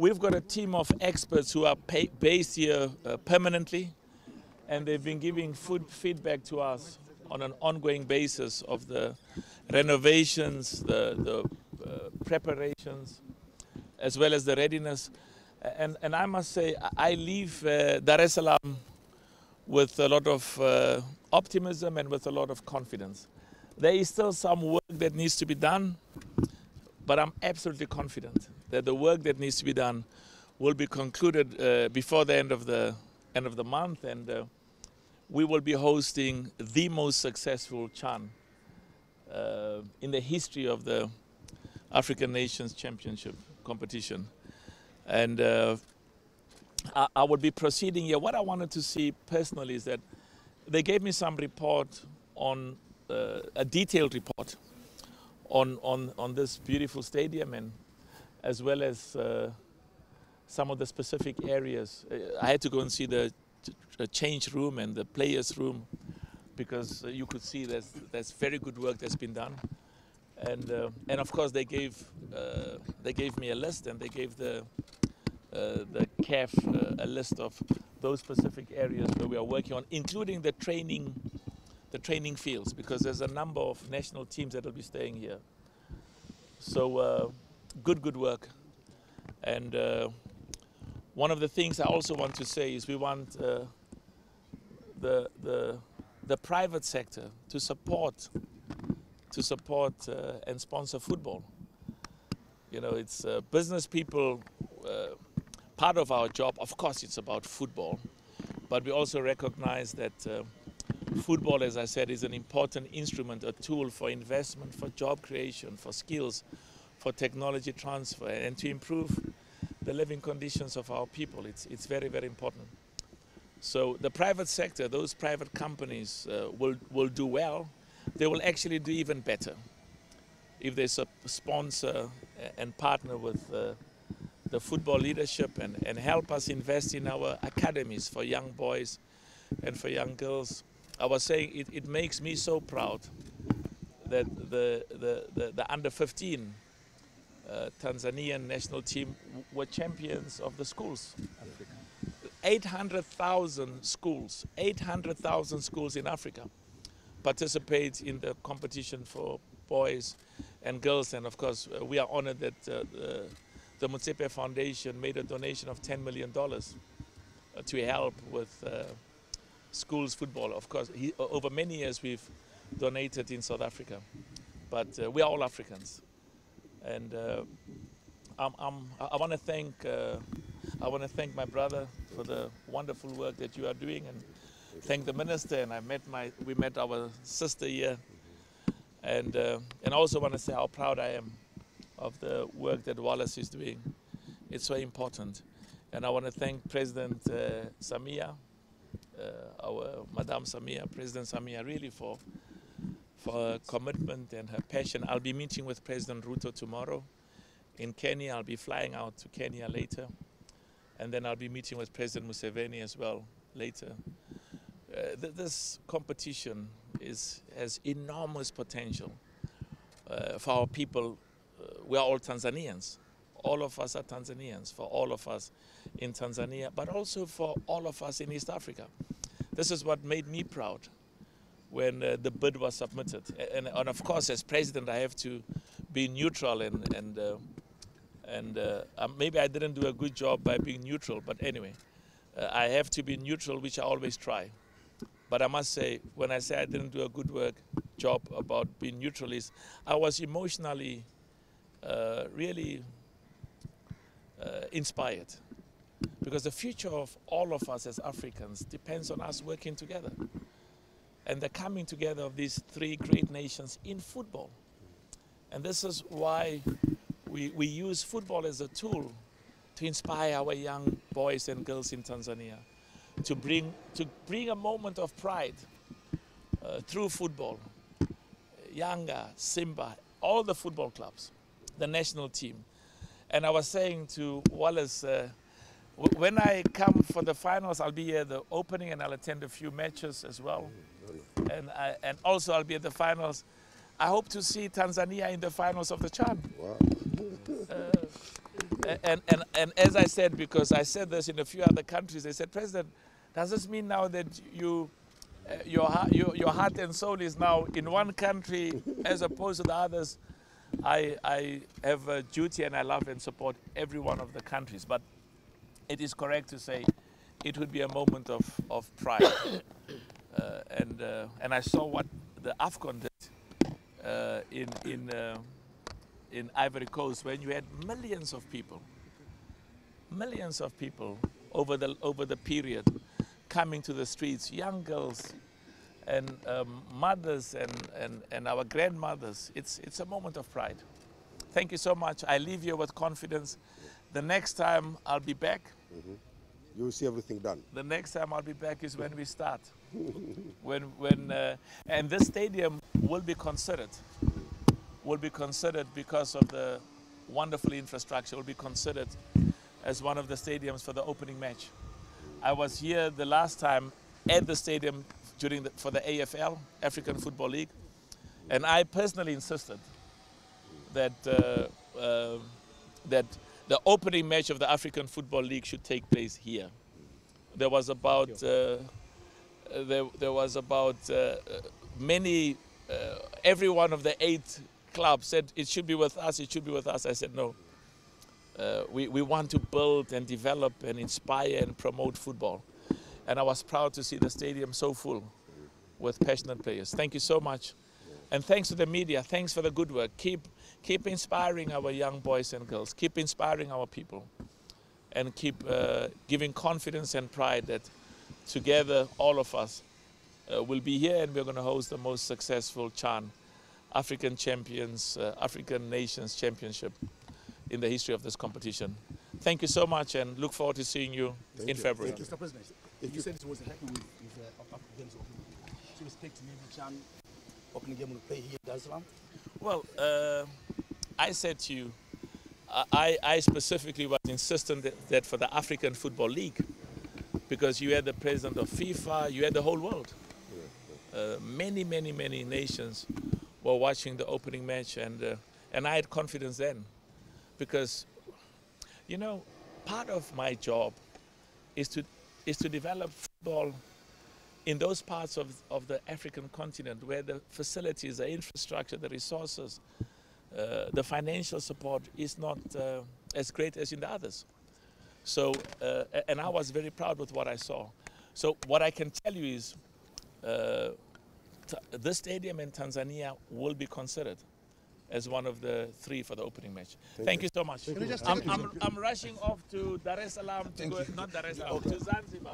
we've got a team of experts who are based here permanently, and they've been giving feedback to us on an ongoing basis of the renovations, the preparations, as well as the readiness. And I must say, I leave Dar es Salaam with a lot of optimism and with a lot of confidence. There is still some work that needs to be done, but I'm absolutely confident that the work that needs to be done will be concluded before the end of the month, and we will be hosting the most successful CHAN in the history of the African Nations Championship competition. And I will be proceeding here. What I wanted to see personally is that they gave me some report on a detailed report on this beautiful stadium, and as well as some of the specific areas. I had to go and see the change room and the players room, because you could see there's very good work that's been done. And of course they gave me a list, and they gave the CAF a list of those specific areas where we are working on, including the training fields, because there's a number of national teams that will be staying here. So good work. And one of the things I also want to say is we want the private sector to support and sponsor football. You know, it's business people. Part of our job, of course, it's about football, but we also recognize that football, as I said, is an important instrument, a tool for investment, for job creation, for skills, for technology transfer, and to improve the living conditions of our people. It's very, very important. So the private sector, those private companies will do well. They will actually do even better if they sponsor and partner with the football leadership and help us invest in our academies for young boys and for young girls. I was saying it makes me so proud that the under-15 Tanzanian national team were champions of the schools. 800,000 schools in Africa participate in the competition for boys and girls. And of course, we are honored that the Motsepe Foundation made a donation of $10 million to help with schools football. Of course, over many years we've donated in South Africa, but we are all Africans. And I want to thank my brother for the wonderful work that you are doing, and thank the minister. And we met our sister here, and I also want to say how proud I am of the work that Wallace is doing. It's so important. And I want to thank President Samia, our Madame Samia, President Samia, really for her commitment and her passion. I'll be meeting with President Ruto tomorrow in Kenya. I'll be flying out to Kenya later. And then I'll be meeting with President Museveni as well later. This competition has enormous potential for our people. We are all Tanzanians. All of us are Tanzanians, for all of us in Tanzania, but also for all of us in East Africa. This is what made me proud when the bid was submitted. And of course, as president, I have to be neutral, and maybe I didn't do a good job by being neutral, but anyway, I have to be neutral, which I always try. But I must say, when I say I didn't do a good job about being neutral, is I was emotionally really inspired, because the future of all of us as Africans depends on us working together, and the coming together of these three great nations in football. And this is why we use football as a tool to inspire our young boys and girls in Tanzania, to bring a moment of pride through football. Yanga, Simba, all the football clubs, the national team. And I was saying to Wallace, when I come for the finals, I'll be at the opening and I'll attend a few matches as well. And also I'll be at the finals. I hope to see Tanzania in the finals of the CHAN. Wow. And as I said, because I said this in a few other countries, they said, President, does this mean now that your heart and soul is now in one country as opposed to the others? I have a duty and I love and support every one of the countries, but it is correct to say it would be a moment of pride. And I saw what the AFCON did in Ivory Coast, when you had millions of people over the period coming to the streets, young girls and mothers and our grandmothers. It's a moment of pride. Thank you so much. I leave you with confidence. The next time I'll be back. You will see everything done. The next time I'll be back is when we start. And this stadium will be considered. Will be considered because of the wonderful infrastructure. Will be considered as one of the stadiums for the opening match. I was here the last time at the stadium for the AFL, African Football League, and I personally insisted that that the opening match of the African Football League should take place here. There was about every one of the 8 clubs said it should be with us. It should be with us. I said no. We want to build and develop and inspire and promote football. And I was proud to see the stadium so full with passionate players. Thank you so much. And thanks to the media. Thanks for the good work. Keep inspiring our young boys and girls. Keep inspiring our people. And keep giving confidence and pride that together, all of us will be here, and we're going to host the most successful CHAN African Champions, African Nations Championship in the history of this competition. Thank you so much, and look forward to seeing you in February. Mr. President, you said this was happy with Africans opening. So respect to maybe CHAN opening game will play here in Dar es Salaam? Well, I said to you, I specifically was insistent that for the African Football League, because you had the president of FIFA, you had the whole world. Many nations were watching the opening match, and I had confidence then, because, you know, part of my job is to develop football in those parts of the African continent where the facilities, the infrastructure, the resources, the financial support is not as great as in the others. So, and I was very proud with what I saw. So what I can tell you is this stadium in Tanzania will be considered as one of the 3 for the opening match. Thank you so much. I'm rushing off to Dar es Salaam, to go, not Dar es Salaam, to Zanzibar.